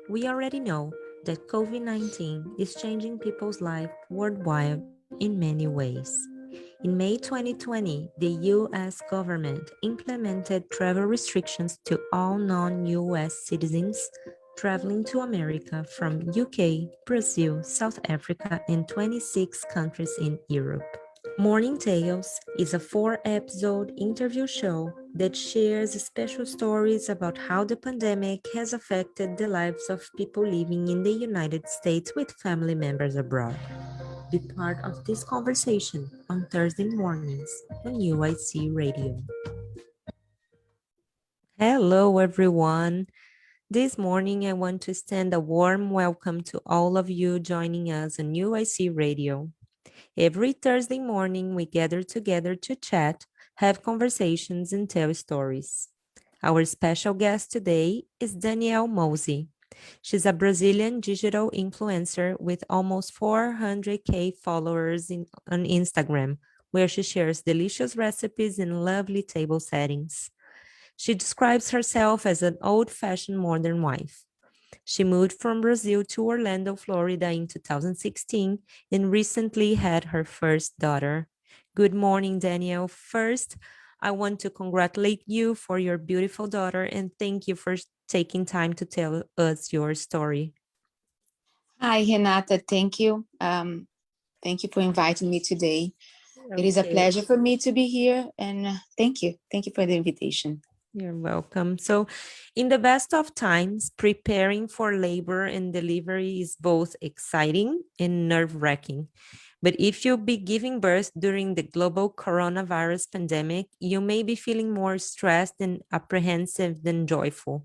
We already know that COVID-19 is changing people's life worldwide in many ways. In May 2020, the US government implemented travel restrictions to all non-US citizens traveling to America from UK, Brazil, South Africa, and 26 countries in Europe. Morning Tales is a 4-episode interview show that shares special stories about how the pandemic has affected the lives of people living in the United States with family members abroad. Be part of this conversation on Thursday mornings on UIC Radio. Hello, everyone. This morning, I want to extend a warm welcome to all of you joining us on UIC Radio. Every Thursday morning, we gather together to chat, have conversations, and tell stories. Our special guest today is Danielle Mosey. She's a Brazilian digital influencer with almost 400K followers on Instagram, where she shares delicious recipes in lovely table settings. She describes herself as an old-fashioned modern wife. She moved from Brazil to Orlando, Florida in 2016 and recently had her first daughter. Good morning, Danielle. First, I want to congratulate you for your beautiful daughter and thank you for taking time to tell us your story. Hi, Renata. Thank you. Thank you for inviting me today. It is a Okay. pleasure for me to be here, and thank you. Thank you for the invitation. You're welcome. So, in the best of times, preparing for labor and delivery is both exciting and nerve-wracking. But if you'll be giving birth during the global coronavirus pandemic, you may be feeling more stressed and apprehensive than joyful.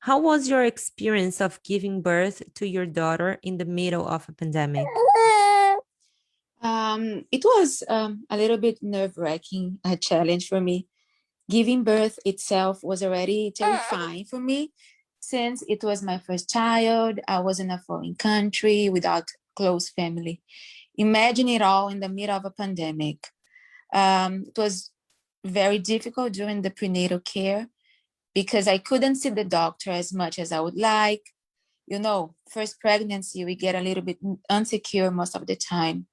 How was your experience of giving birth to your daughter in the middle of a pandemic? It was a little bit nerve-wracking, a challenge for me. Giving birth itself was already terrifying for me since it was my first child. I was in a foreign country without close family. Imagine it all in the middle of a pandemic. It was very difficult during the prenatal care because I couldn't see the doctor as much as I would like. You know, first pregnancy, we get a little bit insecure most of the time.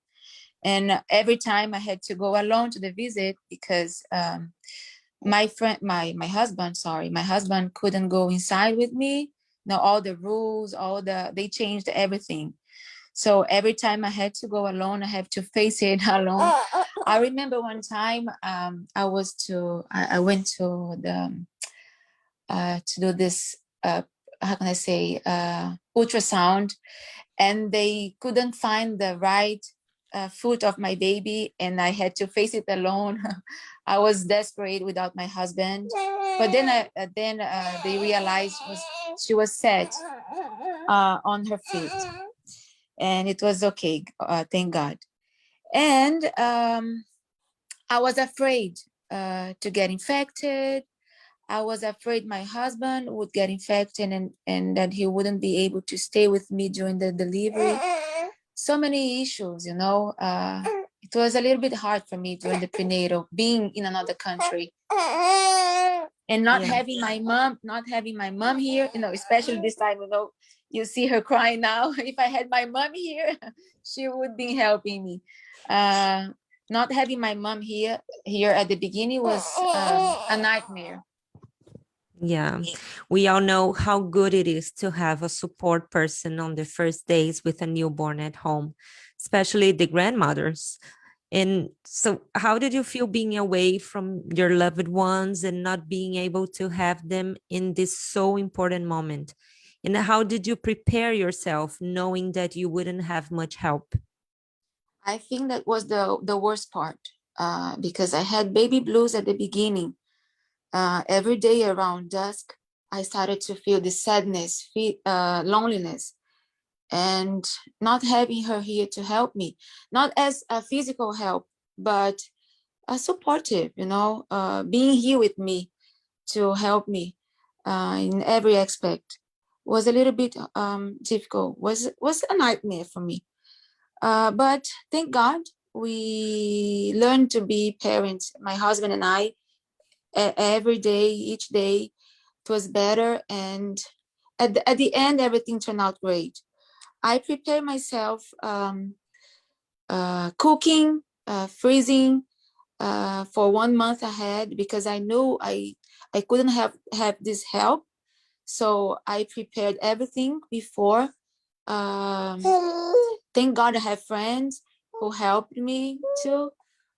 And every time I had to go alone to the visit because my husband couldn't go inside with me. Now all the rules, they changed everything. So every time I had to go alone, I have to face it alone. I remember one time I went to the to do this how can I say ultrasound, and they couldn't find the right foot of my baby, and I had to face it alone. I was desperate without my husband, but then they realized she was set on her feet, and it was okay. Thank God. And I was afraid to get infected. I was afraid my husband would get infected and that he wouldn't be able to stay with me during the delivery. So many issues, you know. It was a little bit hard for me during the prenatal, being in another country and not having my mom here, you know, especially this time, you know, you see her crying now. If I had my mom here, she would be helping me. Not having my mom here at the beginning was a nightmare. Yeah, we all know how good it is to have a support person on the first days with a newborn at home, especially the grandmothers. And so, how did you feel being away from your loved ones and not being able to have them in this so important moment? And how did you prepare yourself knowing that you wouldn't have much help? I think that was the worst part because I had baby blues at the beginning. Every day around dusk, I started to feel the sadness, loneliness, and not having her here to help me, not as a physical help, but a supportive, you know, being here with me to help me in every aspect was a little bit difficult, was a nightmare for me. But thank God we learned to be parents, my husband and I, every day, each day. It was better, and at the end, everything turned out great. I prepared myself, cooking, freezing, for 1 month ahead, because I knew I couldn't have this help. So I prepared everything before. Um, thank God I have friends who helped me too,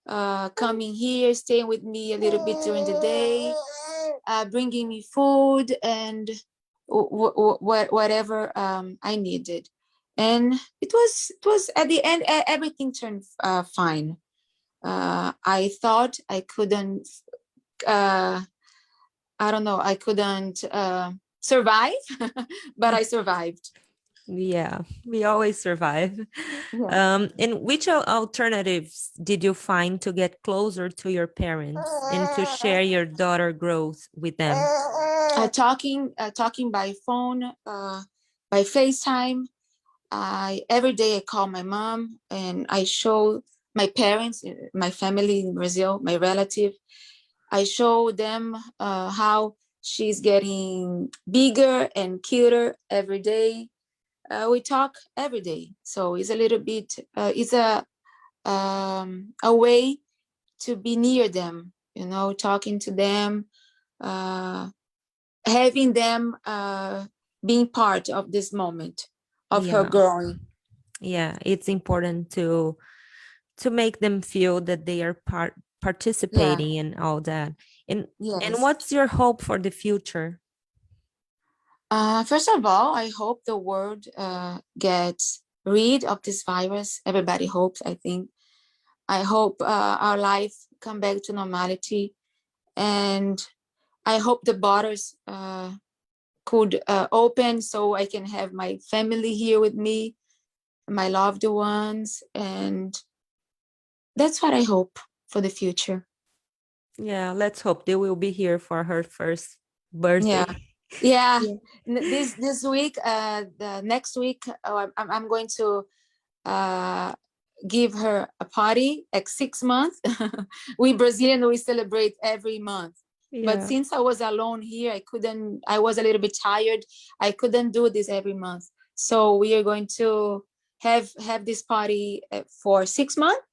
coming here, staying with me a little bit during the day, bringing me food and whatever I needed. And it was at the end, everything turned fine. I thought I couldn't, uh, I don't know, I couldn't survive, but I survived. Yeah, we always survive. Yeah. And which alternatives did you find to get closer to your parents and to share your daughter growth with them? Talking by phone, by FaceTime. Every day I call my mom and I show my parents, my family in Brazil, my relative. I show them how she's getting bigger and cuter every day. We talk every day, so it's a little bit. It's a way to be near them. Talking to them, having them being part of this moment of her Yeah, growing. yeah, it's important to make them feel that they are Yeah. participating and all that. And Yes. what's your hope for the future? First of all, I hope the world gets rid of this virus. Everybody hopes, I think. I hope our life come back to normality, and I hope the borders could open so I can have my family here with me, my loved ones, and that's what I hope for the future. Yeah, let's hope they will be here for her first Yeah. birthday. Yeah. Yeah. This week, the next week, I'm going to uh, give her a party at 6 months. We Brazilian, we celebrate every month. But Yeah. since I was alone here, I was a little bit tired. I couldn't do this every month. So we are going to have this party for 6 months.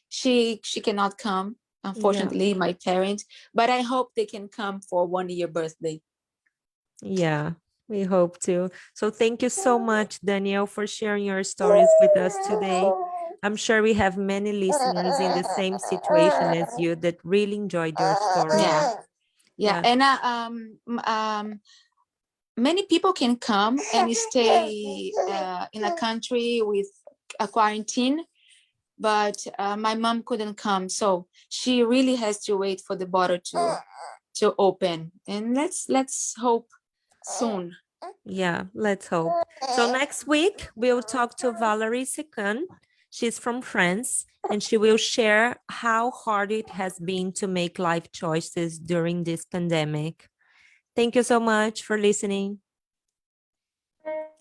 She cannot come, Yeah. unfortunately, my parents, but I hope they can come for 1 year birthday. Yeah, we hope to. So thank you so much, Danielle, for sharing your stories with us today. I'm sure we have many listeners in the same situation as you that really enjoyed your story. Yeah. Yeah. Yeah. And many people can come and stay in a country with a quarantine, but my mom couldn't come, so she really has to wait for the border to open. And let's hope soon. Yeah, let's hope. So next week, we'll talk to Valerie Secan. She's from France, and she will share how hard it has been to make life choices during this pandemic. Thank you so much for listening.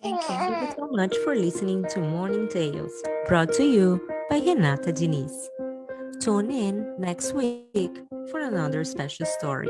Thank Thank you you. so much for listening to Morning Tales, brought to you by Renata Diniz. Tune in next week for another special story.